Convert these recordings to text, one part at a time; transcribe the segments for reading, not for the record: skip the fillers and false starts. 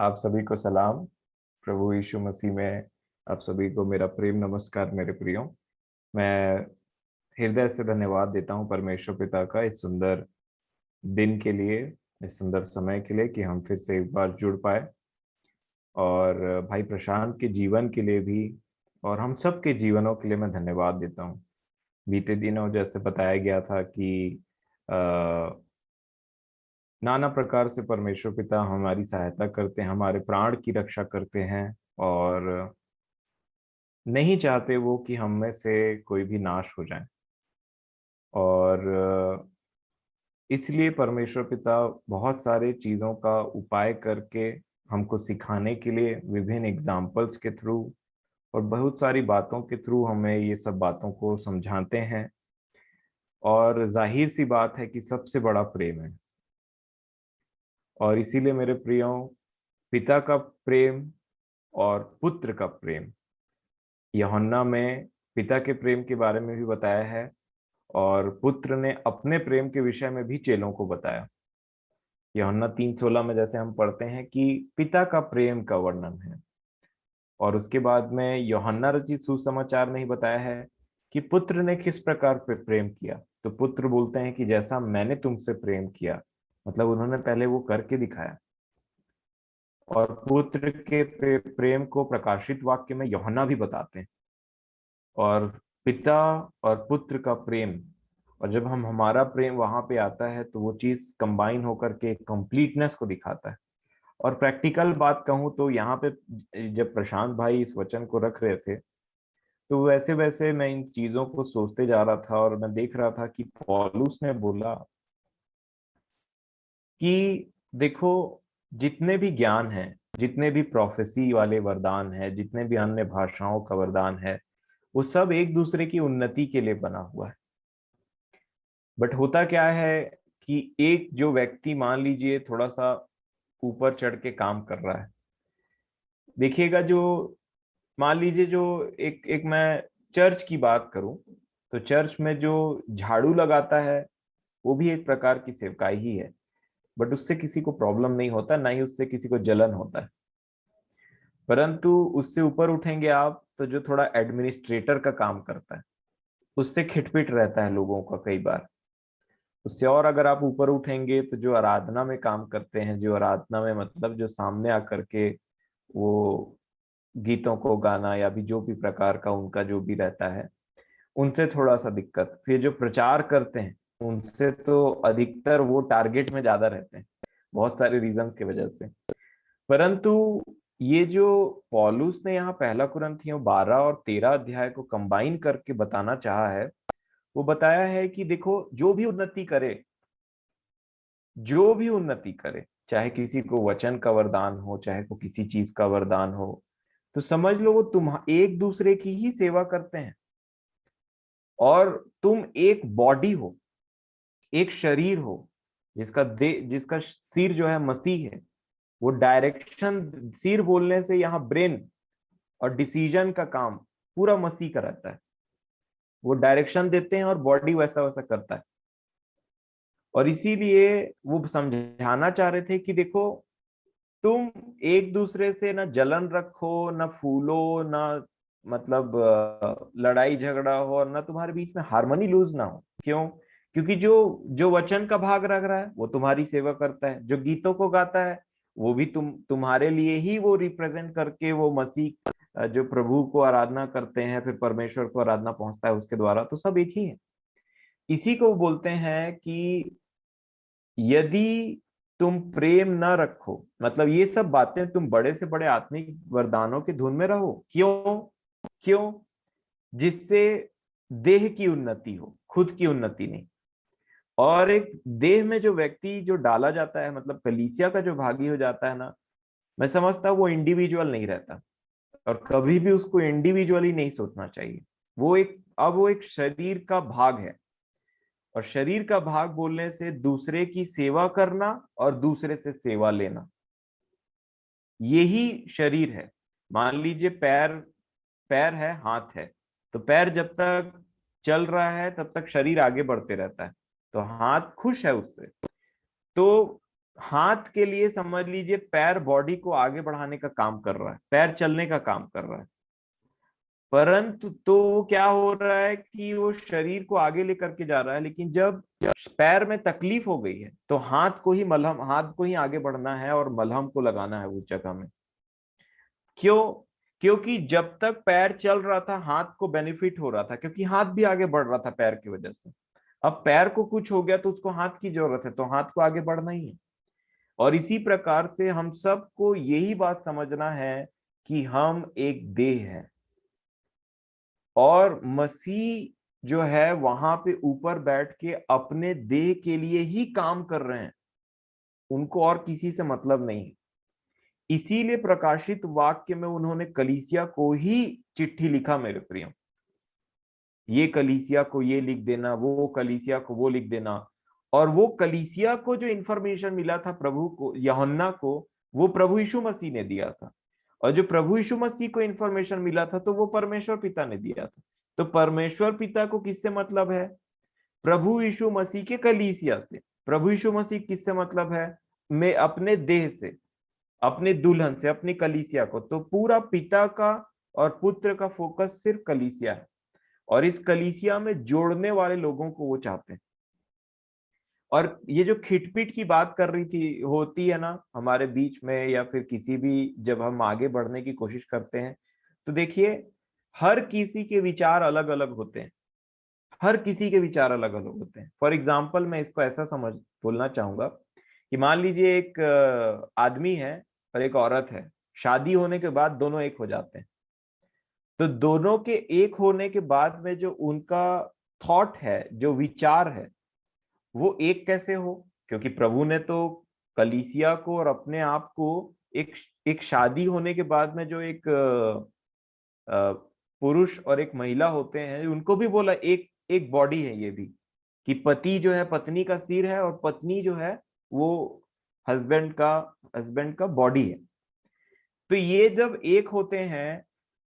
आप सभी को सलाम। प्रभु यीशु मसीह में आप सभी को मेरा प्रेम नमस्कार मेरे प्रियो। मैं हृदय से धन्यवाद देता हूं परमेश्वर पिता का इस सुंदर दिन के लिए, इस सुंदर समय के लिए कि हम फिर से एक बार जुड़ पाए। और भाई प्रशांत के जीवन के लिए भी और हम सब के जीवनों के लिए मैं धन्यवाद देता हूं। बीते दिनों जैसे बताया गया था कि नाना प्रकार से परमेश्वर पिता हमारी सहायता करते हैं, हमारे प्राण की रक्षा करते हैं। और नहीं चाहते वो कि हम में से कोई भी नाश हो जाए। और इसलिए परमेश्वर पिता बहुत सारे चीजों का उपाय करके हमको सिखाने के लिए विभिन्न एग्जाम्पल्स के थ्रू और बहुत सारी बातों के थ्रू हमें ये सब बातों को समझाते हैं। और जाहिर सी बात है कि सबसे बड़ा प्रेम है। और इसीलिए मेरे प्रियो, पिता का प्रेम और पुत्र का प्रेम, यूहन्ना में पिता के प्रेम के बारे में भी बताया है और पुत्र ने अपने प्रेम के विषय में भी चेलों को बताया। यूहन्ना 3:16 में जैसे हम पढ़ते हैं कि पिता का प्रेम का वर्णन है। और उसके बाद में यूहन्ना रचित सुसमाचार में ही बताया है कि पुत्र ने किस प्रकार पे प्रेम किया। तो पुत्र बोलते हैं कि जैसा मैंने तुमसे प्रेम किया, मतलब उन्होंने पहले वो करके दिखाया। और पुत्र के प्रेम को प्रकाशित वाक्य में यूहन्ना भी बताते हैं। और पिता और पुत्र का प्रेम, और जब हम हमारा प्रेम वहां पे आता है तो वो चीज कंबाइन होकर के कंप्लीटनेस को दिखाता है। और प्रैक्टिकल बात कहूं तो यहाँ पे जब प्रशांत भाई इस वचन को रख रहे थे तो वैसे वैसे मैं इन चीजों को सोचते जा रहा था और मैं देख रहा था कि पौलुस ने बोला कि देखो, जितने भी ज्ञान है, जितने भी प्रोफेसी वाले वरदान है, जितने भी अन्य भाषाओं का वरदान है, वो सब एक दूसरे की उन्नति के लिए बना हुआ है। बट होता क्या है कि एक जो व्यक्ति मान लीजिए थोड़ा सा ऊपर चढ़ के काम कर रहा है, देखिएगा, जो मान लीजिए जो एक एक मैं चर्च की बात करूं तो चर्च में जो झाड़ू लगाता है वो भी एक प्रकार की सेवकाई ही है। बट उससे किसी को प्रॉब्लम नहीं होता, ना ही उससे किसी को जलन होता है। परंतु उससे ऊपर उठेंगे आप तो जो थोड़ा एडमिनिस्ट्रेटर का काम करता है, उससे खिटपिट रहता है लोगों का कई बार। उससे और अगर आप ऊपर उठेंगे तो जो आराधना में काम करते हैं, जो आराधना में मतलब जो सामने आकर के वो गीतों को गाना या भी जो भी प्रकार का उनका जो भी रहता है, उनसे थोड़ा सा दिक्कत। फिर जो प्रचार करते हैं उनसे तो अधिकतर वो टारगेट में ज्यादा रहते हैं, बहुत सारे रीजंस की वजह से। परंतु ये जो पौलुस ने यहाँ पहला कुरिन्थियों 12 और 13 अध्याय को कंबाइन करके बताना चाहा है, वो बताया है कि देखो, जो भी उन्नति करे, जो भी उन्नति करे, चाहे किसी को वचन का वरदान हो, चाहे को किसी चीज का वरदान हो, तो समझ लो वो तुम एक दूसरे की ही सेवा करते हैं। और तुम एक बॉडी हो, एक शरीर हो, जिसका सिर जो है मसीह है। वो डायरेक्शन, सिर बोलने से यहाँ ब्रेन और डिसीजन का काम पूरा मसीह का रहता है। वो डायरेक्शन देते हैं और बॉडी वैसा वैसा करता है। और इसीलिए वो समझाना चाह रहे थे कि देखो, तुम एक दूसरे से ना जलन रखो, ना फूलो, ना मतलब लड़ाई झगड़ा हो, और ना तुम्हारे बीच में हार्मनी लूज ना हो। क्यों? क्योंकि जो जो वचन का भाग रख रहा है वो तुम्हारी सेवा करता है, जो गीतों को गाता है वो भी तुम्हारे लिए ही वो रिप्रेजेंट करके वो मसीह जो प्रभु को आराधना करते हैं, फिर परमेश्वर को आराधना पहुंचता है उसके द्वारा, तो सब एक ही है। इसी को बोलते हैं कि यदि तुम प्रेम न रखो, मतलब ये सब बातें, तुम बड़े से बड़े आत्मिक वरदानों की धुन में रहो। क्यों? क्यों? जिससे देह की उन्नति हो, खुद की उन्नति नहीं। और एक देह में जो व्यक्ति जो डाला जाता है, मतलब कलीसिया का जो भागी हो जाता है ना, मैं समझता हूँ वो इंडिविजुअल नहीं रहता। और कभी भी उसको इंडिविजुअली नहीं सोचना चाहिए। वो एक, अब वो एक शरीर का भाग है। और शरीर का भाग बोलने से दूसरे की सेवा करना और दूसरे से सेवा लेना, यही शरीर है। मान लीजिए पैर, पैर है, हाथ है, तो पैर जब तक चल रहा है तब तक शरीर आगे बढ़ते रहता है, तो हाथ खुश है उससे। तो हाथ के लिए समझ लीजिए पैर बॉडी को आगे बढ़ाने का काम कर रहा है, पैर चलने का काम कर रहा है, परंतु तो वो क्या हो रहा है कि वो शरीर को आगे लेकर के जा रहा है, लेकिन जब पैर में तकलीफ हो गई है तो हाथ को ही आगे बढ़ना है और मलहम को लगाना है उस जगह में। क्यों? क्योंकि जब तक पैर चल रहा था हाथ को बेनिफिट हो रहा था, क्योंकि हाथ भी आगे बढ़ रहा था पैर की वजह से। अब पैर को कुछ हो गया तो उसको हाथ की जरूरत है, तो हाथ को आगे बढ़ना ही है। और इसी प्रकार से हम सबको यही बात समझना है कि हम एक देह है, और मसीह जो है वहां पे ऊपर बैठ के अपने देह के लिए ही काम कर रहे हैं, उनको और किसी से मतलब नहीं है। इसीलिए प्रकाशित वाक्य में उन्होंने कलीसिया को ही चिट्ठी लिखा, मेरे प्रियो, ये कलीसिया को ये लिख देना, वो कलीसिया को वो लिख देना। और वो कलीसिया को जो इंफॉर्मेशन मिला था प्रभु को, यूहन्ना को, वो प्रभु यीशु मसीह ने दिया था। और जो प्रभु यीशु मसीह को इंफॉर्मेशन मिला था तो वो परमेश्वर पिता ने दिया था। तो परमेश्वर पिता को किससे मतलब है? प्रभु यीशु मसीह के कलीसिया से। प्रभु यीशु मसीह किससे मतलब है? मैं अपने देह से, अपने दुल्हन से, अपनी कलीसिया को। तो पूरा पिता का और पुत्र का फोकस सिर्फ कलीसिया है, और इस कलीसिया में जोड़ने वाले लोगों को वो चाहते हैं। और ये जो खिटपिट की बात कर रही थी, होती है ना हमारे बीच में, या फिर किसी भी, जब हम आगे बढ़ने की कोशिश करते हैं, तो देखिए हर किसी के विचार अलग अलग होते हैं। हर किसी के विचार अलग अलग होते हैं। फॉर एग्जाम्पल मैं इसको ऐसा समझ बोलना चाहूंगा कि मान लीजिए एक आदमी है और एक औरत है, शादी होने के बाद दोनों एक हो जाते हैं। तो दोनों के एक होने के बाद में जो उनका थॉट है, जो विचार है, वो एक कैसे हो? क्योंकि प्रभु ने तो कलीसिया को और अपने आप को एक एक शादी होने के बाद में जो एक पुरुष और एक महिला होते हैं, उनको भी बोला एक एक बॉडी है ये भी, कि पति जो है पत्नी का सिर है, और पत्नी जो है वो हस्बैंड का हस्बैंड का बॉडी है। तो ये जब एक होते हैं,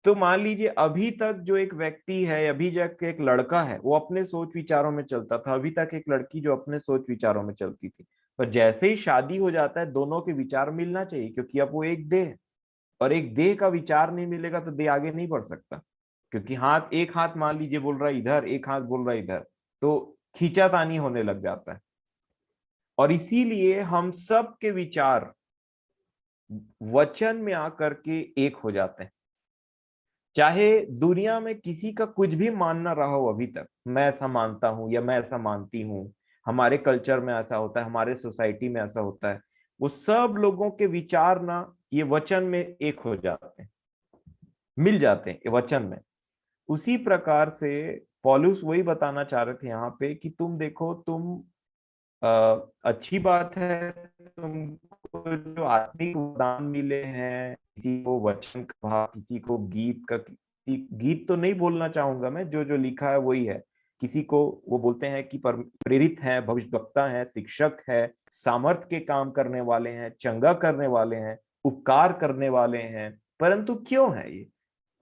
तो मान लीजिए अभी तक जो एक व्यक्ति है, अभी तक एक लड़का है, वो अपने सोच विचारों में चलता था, अभी तक एक लड़की जो अपने सोच विचारों में चलती थी। पर जैसे ही शादी हो जाता है, दोनों के विचार मिलना चाहिए, क्योंकि अब वो एक देह है। और एक देह का विचार नहीं मिलेगा तो देह आगे नहीं बढ़ सकता। क्योंकि एक हाथ मान लीजिए बोल रहा है इधर, एक हाथ बोल रहा है इधर, तो खींचातानी होने लग जाता है। और इसीलिए हम सब के विचार वचन में आकर के एक हो जाते हैं। चाहे दुनिया में किसी का कुछ भी मानना रहा हो, अभी तक मैं ऐसा मानता हूं या मैं ऐसा मानती हूं, हमारे कल्चर में ऐसा होता है, हमारे सोसाइटी में ऐसा होता है, वो सब लोगों के विचार ना ये वचन में एक हो जाते हैं, मिल जाते हैं ये वचन में। उसी प्रकार से पौलुस वही बताना चाह रहे थे यहाँ पे कि तुम देखो, तुम अच्छी बात है तुमको जो आत्मिक वरदान मिले हैं, किसी को वचन का भाव, किसी को गीत का, किसी गीत तो नहीं बोलना चाहूंगा मैं, जो जो लिखा है वही है। किसी को वो बोलते हैं कि प्रेरित है, भविष्यवक्ता है, शिक्षक है, सामर्थ के काम करने वाले हैं, चंगा करने वाले हैं, उपकार करने वाले हैं। परंतु क्यों है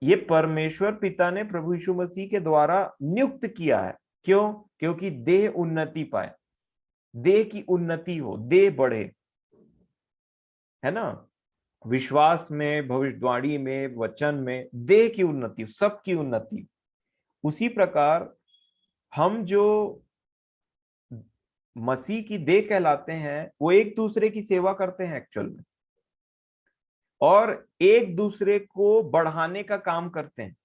ये परमेश्वर पिता ने प्रभु यीशु मसीह के द्वारा नियुक्त किया है। क्यों? क्योंकि देह उन्नति पाए, देह की उन्नति हो, देह बढ़े, है ना। विश्वास में, भविष्यवाणी में, वचन में देह की उन्नति, सबकी उन्नति। उसी प्रकार हम जो मसीह की देह कहलाते हैं, वो एक दूसरे की सेवा करते हैं एक्चुअल में, और एक दूसरे को बढ़ाने का काम करते हैं।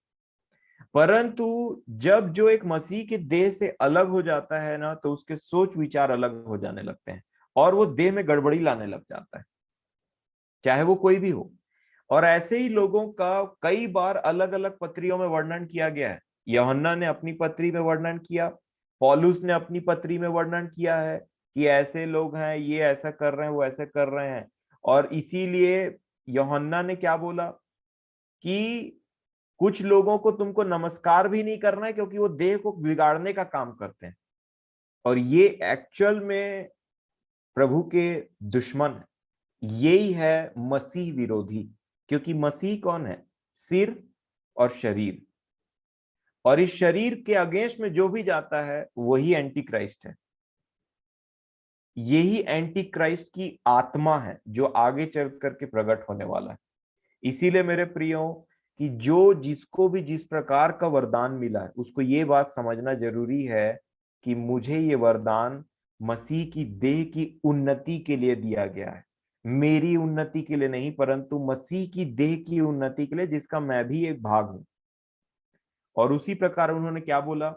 परंतु जब जो एक मसीह के देह से अलग हो जाता है ना, तो उसके सोच विचार अलग हो जाने लगते हैं, और वो देह में गड़बड़ी लाने लग जाता है, चाहे वो कोई भी हो। और ऐसे ही लोगों का कई बार अलग अलग पत्रियों में वर्णन किया गया है। यूहन्ना ने अपनी पत्री में वर्णन किया, पौलुस ने अपनी पत्री में वर्णन किया है कि ऐसे लोग हैं, ये ऐसा कर रहे हैं, वो ऐसे कर रहे हैं। और इसीलिए यूहन्ना ने क्या बोला कि कुछ लोगों को तुमको नमस्कार भी नहीं करना है, क्योंकि वो देह को बिगाड़ने का काम करते हैं। और ये एक्चुअल में प्रभु के दुश्मन है, यही है मसीह विरोधी। क्योंकि मसीह कौन है? सिर और शरीर। और इस शरीर के अगेंस्ट में जो भी जाता है वही एंटी क्राइस्ट है। यही एंटी क्राइस्ट की आत्मा है जो आगे चल करके प्रकट होने वाला है। इसीलिए मेरे प्रियो कि जो जिसको भी जिस प्रकार का वरदान मिला है उसको ये बात समझना जरूरी है कि मुझे ये वरदान मसीह की देह की उन्नति के लिए दिया गया है, मेरी उन्नति के लिए नहीं, परंतु मसीह की देह की उन्नति के लिए जिसका मैं भी एक भाग हूं। और उसी प्रकार उन्होंने क्या बोला,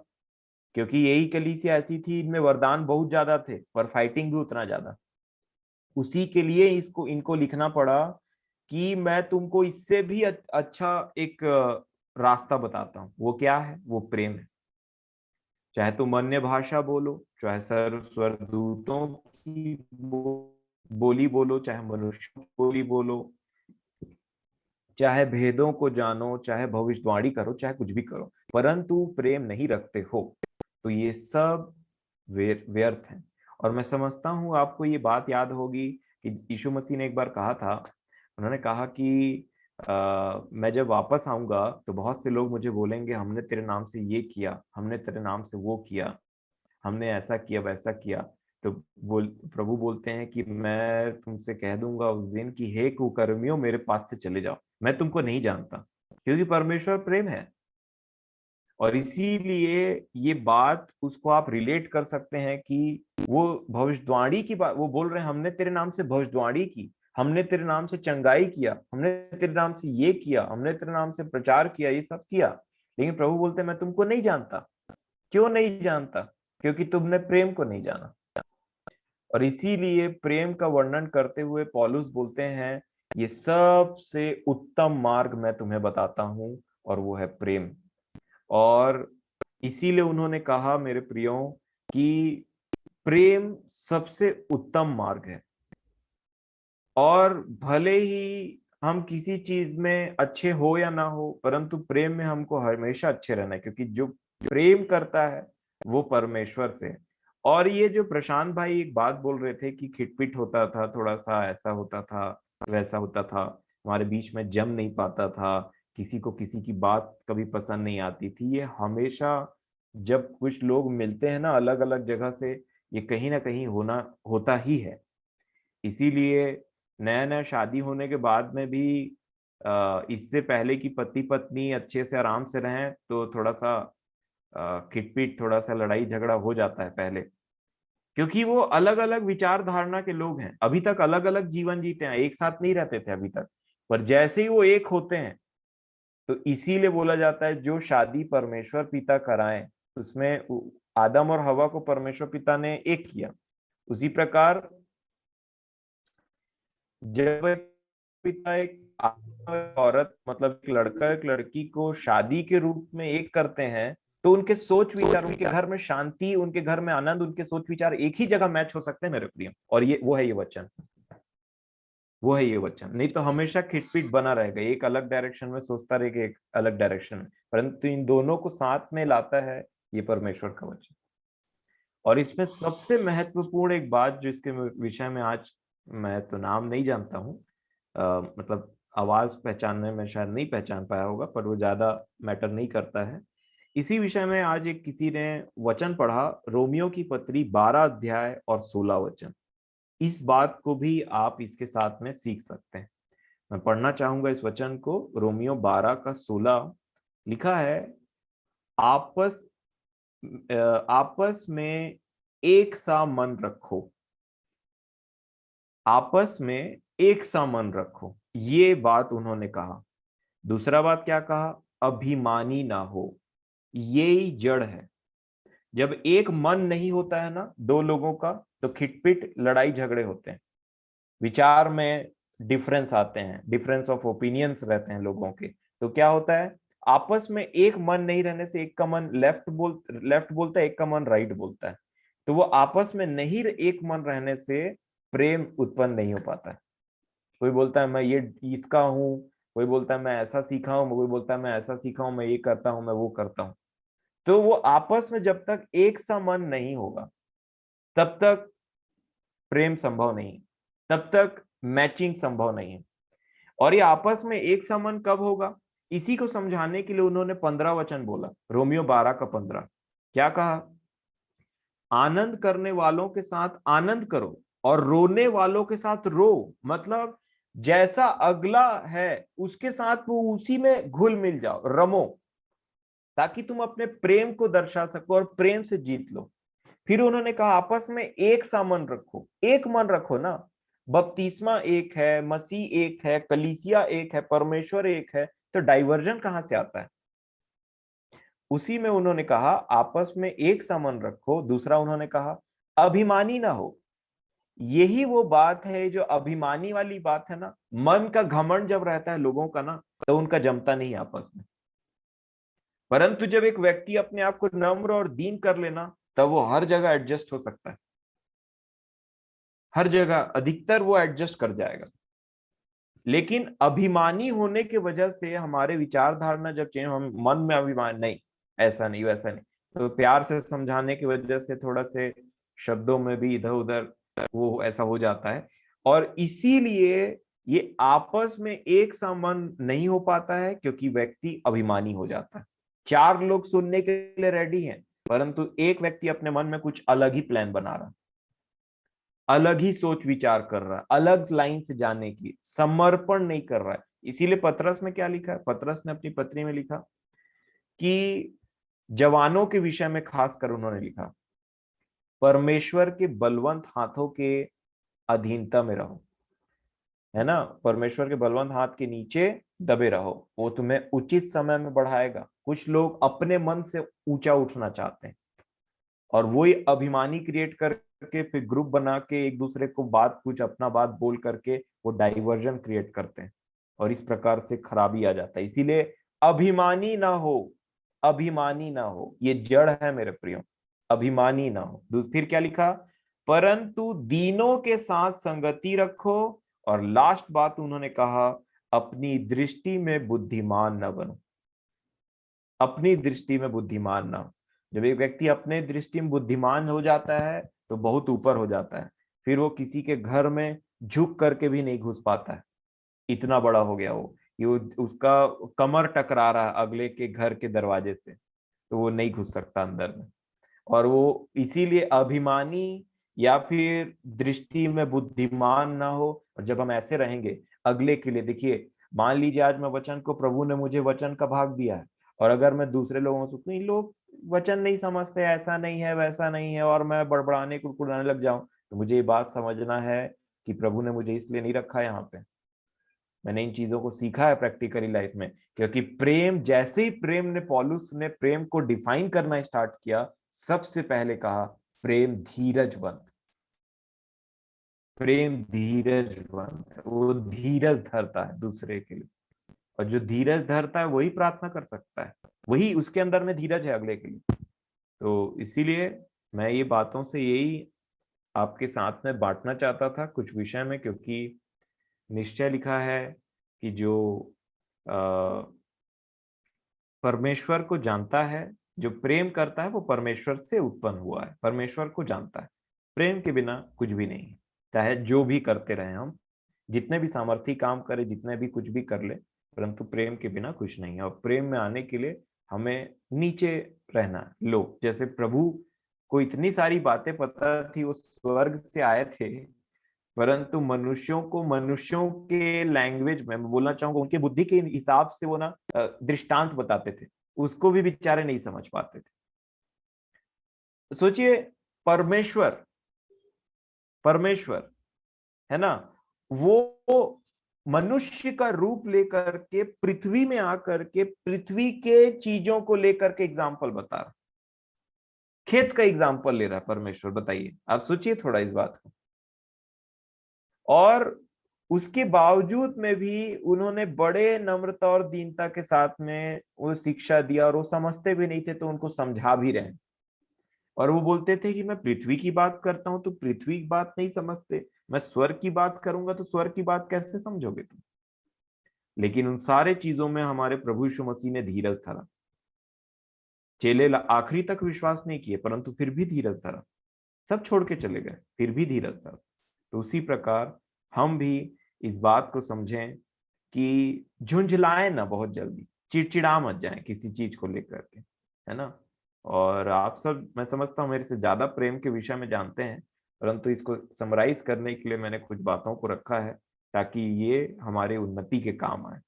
क्योंकि यही कलीसिया ऐसी थी, इनमें वरदान बहुत ज्यादा थे पर फाइटिंग भी उतना ज्यादा, उसी के लिए इसको इनको लिखना पड़ा कि मैं तुमको इससे भी अच्छा एक रास्ता बताता हूं। वो क्या है? वो प्रेम है। चाहे तुम अन्य भाषा बोलो, चाहे स्वर्गदूतों की बोली बोलो, चाहे मनुष्य की बोली बोलो, चाहे भेदों को जानो, चाहे भविष्यवाणी करो, चाहे कुछ भी करो, परंतु प्रेम नहीं रखते हो तो ये सब व्यर्थ है। और मैं समझता हूं आपको ये बात याद होगी कि यीशु मसीह ने एक बार कहा था, उन्होंने कहा कि मैं जब वापस आऊंगा तो बहुत से लोग मुझे बोलेंगे हमने तेरे नाम से ये किया, हमने तेरे नाम से वो किया, हमने ऐसा किया वैसा किया। तो प्रभु बोलते हैं कि मैं तुमसे कह दूंगा उस दिन कि हे कुकर्मियों, मेरे पास से चले जाओ, मैं तुमको नहीं जानता, क्योंकि परमेश्वर प्रेम है। और इसीलिए ये बात उसको आप रिलेट कर सकते हैं कि वो भविष्यवाणी की बात वो बोल रहे हैं, हमने तेरे नाम से भविष्यवाणी की, हमने तेरे नाम से चंगाई किया, हमने तेरे नाम से ये किया, हमने तेरे नाम से प्रचार किया, ये सब किया, लेकिन प्रभु बोलते हैं मैं तुमको नहीं जानता। क्यों नहीं जानता? क्योंकि तुमने प्रेम को नहीं जाना। और इसीलिए प्रेम का वर्णन करते हुए पौलुस बोलते हैं ये सबसे उत्तम मार्ग मैं तुम्हें बताता हूं और वो है प्रेम। और इसीलिए उन्होंने कहा मेरे प्रियो कि प्रेम सबसे उत्तम मार्ग है। और भले ही हम किसी चीज में अच्छे हो या ना हो, परंतु प्रेम में हमको हमेशा अच्छे रहना है, क्योंकि जो प्रेम करता है वो परमेश्वर से। और ये जो प्रशांत भाई एक बात बोल रहे थे कि खिटपिट होता था, थोड़ा सा ऐसा होता था वैसा होता था, हमारे बीच में जम नहीं पाता था, किसी को किसी की बात कभी पसंद नहीं आती थी, ये हमेशा जब कुछ लोग मिलते हैं ना अलग अलग जगह से, ये कहीं ना कहीं होता ही है। इसीलिए नया नया शादी होने के बाद में भी इससे पहले कि पति पत्नी अच्छे से आराम से रहें तो थोड़ा सा खिटपिट, थोड़ा सा लड़ाई झगड़ा हो जाता है पहले, क्योंकि वो अलग अलग विचारधारणा के लोग हैं, अभी तक अलग अलग जीवन जीते हैं, एक साथ नहीं रहते थे अभी तक, पर जैसे ही वो एक होते हैं तो इसीलिए बोला जाता है जो शादी परमेश्वर पिता कराए, उसमें आदम और हवा को परमेश्वर पिता ने एक किया। उसी प्रकार जब पिता एक औरत मतलब एक लड़का एक लड़की को शादी के रूप में एक करते हैं, तो उनके सोच विचार, उनके घर में शांति, उनके घर में आनंद, उनके सोच विचार एक ही जगह मैच हो सकते हैं मेरे प्रिय। और ये वो है ये वचन, वो है ये वचन, नहीं तो हमेशा खिटपिट बना रहेगा, एक अलग डायरेक्शन में सोचता रहेगा, एक अलग डायरेक्शन में, परंतु इन दोनों को साथ में लाता है ये परमेश्वर का वचन। और इसमें सबसे महत्वपूर्ण एक बात जो इसके विषय में आज मैं तो नाम नहीं जानता हूँ, मतलब आवाज पहचानने में शायद नहीं पहचान पाया होगा, पर वो ज्यादा मैटर नहीं करता है। इसी विषय में आज एक किसी ने वचन पढ़ा, रोमियो की पत्री 12 अध्याय और 16 वचन। इस बात को भी आप इसके साथ में सीख सकते हैं। मैं पढ़ना चाहूंगा इस वचन को, रोमियो 12 का 16 लिखा है, आपस आपस में एक सा मन रखो, आपस में एक सा मन रखो, ये बात उन्होंने कहा। दूसरा बात क्या कहा? अभिमानी ना हो, ये ही जड़ है। जब एक मन नहीं होता है ना दो लोगों का, तो खिटपिट लड़ाई झगड़े होते हैं, विचार में डिफरेंस आते हैं, डिफरेंस ऑफ ओपिनियंस रहते हैं लोगों के। तो क्या होता है, आपस में एक मन नहीं रहने से एक का मन लेफ्ट बोलता है, एक का मन राइट बोलता है, तो वो आपस में नहीं एक मन रहने से प्रेम उत्पन्न नहीं हो पाता है। कोई बोलता है मैं ये इसका हूँ, कोई बोलता है मैं ऐसा सीखा हूँ, कोई बोलता है मैं ऐसा सीखा हूँ, मैं ये करता हूँ, मैं वो करता हूँ। तो वो आपस में जब तक एक सा मन नहीं होगा तब तक प्रेम संभव नहीं, तब तक मैचिंग संभव नहीं है। और ये आपस में एक सा मन कब होगा, इसी को समझाने के लिए उन्होंने 15 वचन बोला, रोमियो 12 का 15। क्या कहा? आनंद करने वालों के साथ आनंद करो और रोने वालों के साथ रो। मतलब जैसा अगला है उसके साथ वो उसी में घुल मिल जाओ, रमो, ताकि तुम अपने प्रेम को दर्शा सको और प्रेम से जीत लो। फिर उन्होंने कहा आपस में एक सा मन रखो, एक मन रखो ना। बपतिस्मा एक है, मसीह एक है, कलीसिया एक है, परमेश्वर एक है, तो डाइवर्जन कहां से आता है? उसी में उन्होंने कहा आपस में एक सा मन रखो। दूसरा उन्होंने कहा अभिमानी ना हो। यही वो बात है जो अभिमानी वाली बात है ना, मन का घमंड जब रहता है लोगों का ना, तो उनका जमता नहीं आपस में। परंतु जब एक व्यक्ति अपने आप को नम्र और दीन कर लेना, तब वो हर जगह एडजस्ट हो सकता है, हर जगह अधिकतर वो एडजस्ट कर जाएगा। लेकिन अभिमानी होने की वजह से हमारे विचार धारणा जब चेंज, हम मन में अभिमान नहीं, ऐसा नहीं वैसा नहीं, तो प्यार से समझाने की वजह से थोड़ा से शब्दों में भी इधर उधर वो ऐसा हो जाता है। और इसीलिए ये आपस में एक सा मन नहीं हो पाता है, क्योंकि व्यक्ति अभिमानी हो जाता है। चार लोग सुनने के लिए रेडी हैं, परंतु एक व्यक्ति अपने मन में कुछ अलग ही प्लान बना रहा है, अलग ही सोच विचार कर रहा है, अलग लाइन से जाने की, समर्पण नहीं कर रहा है। इसीलिए पतरस में क्या लिखा है? पतरस ने अपनी पत्री में लिखा कि जवानों के विषय में खासकर उन्होंने लिखा, परमेश्वर के बलवंत हाथों के अधीनता में रहो, है ना, परमेश्वर के बलवंत हाथ के नीचे दबे रहो, वो तुम्हें उचित समय में बढ़ाएगा। कुछ लोग अपने मन से ऊंचा उठना चाहते हैं और वही अभिमानी क्रिएट करके फिर ग्रुप बना के एक दूसरे को बात, कुछ अपना बात बोल करके वो डाइवर्जन क्रिएट करते हैं और इस प्रकार से खराबी आ जाता है। इसीलिए अभिमानी ना हो, अभिमानी ना हो, ये जड़ है मेरे प्रियो, अभिमानी ना हो। फिर क्या लिखा? परंतु दीनों के साथ संगति रखो। और लास्ट बात उन्होंने कहा, अपनी दृष्टि में बुद्धिमान न बनो, अपनी दृष्टि में बुद्धिमान ना हो। जब एक व्यक्ति अपने दृष्टि में बुद्धिमान हो जाता है तो बहुत ऊपर हो जाता है, फिर वो किसी के घर में झुक करके भी नहीं घुस पाता है, इतना बड़ा हो गया वो, ये उसका कमर टकरा रहा है अगले के घर के दरवाजे से, तो वो नहीं घुस सकता अंदर में। और वो इसीलिए अभिमानी या फिर दृष्टि में बुद्धिमान ना हो। और जब हम ऐसे रहेंगे अगले के लिए, देखिए मान लीजिए आज मैं वचन को, प्रभु ने मुझे वचन का भाग दिया है, और अगर मैं दूसरे लोगों से, नहीं लोग वचन नहीं समझते, ऐसा नहीं है वैसा नहीं है, और मैं बड़बड़ाने कुड़कुड़ाने लग जाऊं, तो मुझे ये बात समझना है कि प्रभु ने मुझे इसलिए नहीं रखा यहाँ पे। मैंने इन चीजों को सीखा है प्रैक्टिकली लाइफ में, क्योंकि प्रेम, जैसे ही प्रेम ने, पौलुस ने प्रेम को डिफाइन करना स्टार्ट किया, सबसे पहले कहा प्रेम धीरजवंत, प्रेम धीरजवंत, वो धीरज धरता है दूसरे के लिए। और जो धीरज धरता है वही प्रार्थना कर सकता है, वही उसके अंदर में धीरज है अगले के लिए। तो इसीलिए मैं ये बातों से यही आपके साथ में बांटना चाहता था कुछ विषय में, क्योंकि निश्चय लिखा है कि जो परमेश्वर को जानता है, जो प्रेम करता है, वो परमेश्वर से उत्पन्न हुआ है, परमेश्वर को जानता है। प्रेम के बिना कुछ भी नहीं है, चाहे जो भी करते रहे हम, जितने भी सामर्थी काम करें, जितने भी कुछ भी कर ले, परंतु प्रेम के बिना कुछ नहीं है। और प्रेम में आने के लिए हमें नीचे रहना है। लोग जैसे प्रभु को इतनी सारी बातें पता थी, वो स्वर्ग से आए थे, परंतु मनुष्यों को मनुष्यों के लैंग्वेज में, मैं बोलना चाहूंगा उनके बुद्धि के हिसाब से वो ना दृष्टांत बताते थे, उसको भी बेचारे नहीं समझ पाते थे। सोचिए, परमेश्वर, परमेश्वर है ना, वो मनुष्य का रूप लेकर के पृथ्वी में आकर के पृथ्वी के चीजों को लेकर के एग्जाम्पल बता रहा, खेत का एग्जाम्पल ले रहा है परमेश्वर। बताइए, आप सोचिए थोड़ा इस बात को। और उसके बावजूद में भी उन्होंने बड़े नम्रता और दीनता के साथ में वो शिक्षा दिया, और वो समझते भी नहीं थे तो उनको समझा भी रहे। और वो बोलते थे कि मैं पृथ्वी की बात करता हूं तो पृथ्वी की बात नहीं समझते, मैं स्वर्ग की बात करूंगा तो स्वर्ग की बात कैसे समझोगे तुम? लेकिन उन सारे चीजों में हमारे प्रभु यीशु मसीह ने धीरज धरा। चेले आखिरी तक विश्वास नहीं किए, परंतु फिर भी धीरज धरा, सब छोड़ के चले गए, फिर भी धीरज धरा। तो उसी प्रकार हम भी इस बात को समझें कि झुंझलाएं ना बहुत जल्दी, चिड़चिड़ा मत जाएं किसी चीज को लेकर के, है ना। और आप सब मैं समझता हूँ मेरे से ज्यादा प्रेम के विषय में जानते हैं, परंतु इसको समराइज करने के लिए मैंने कुछ बातों को रखा है ताकि ये हमारे उन्नति के काम आए।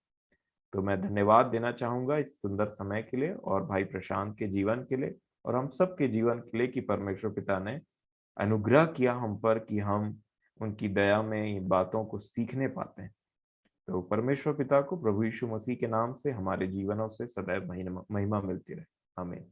तो मैं धन्यवाद देना चाहूंगा इस सुंदर समय के लिए और भाई प्रशांत के जीवन के लिए और हम सब के जीवन के लिए कि परमेश्वर पिता ने अनुग्रह किया हम पर कि हम उनकी दया में इन बातों को सीखने पाते हैं। तो परमेश्वर पिता को प्रभु यीशु मसीह के नाम से हमारे जीवनों से सदैव महिमा महिमा मिलती रहे। आमीन।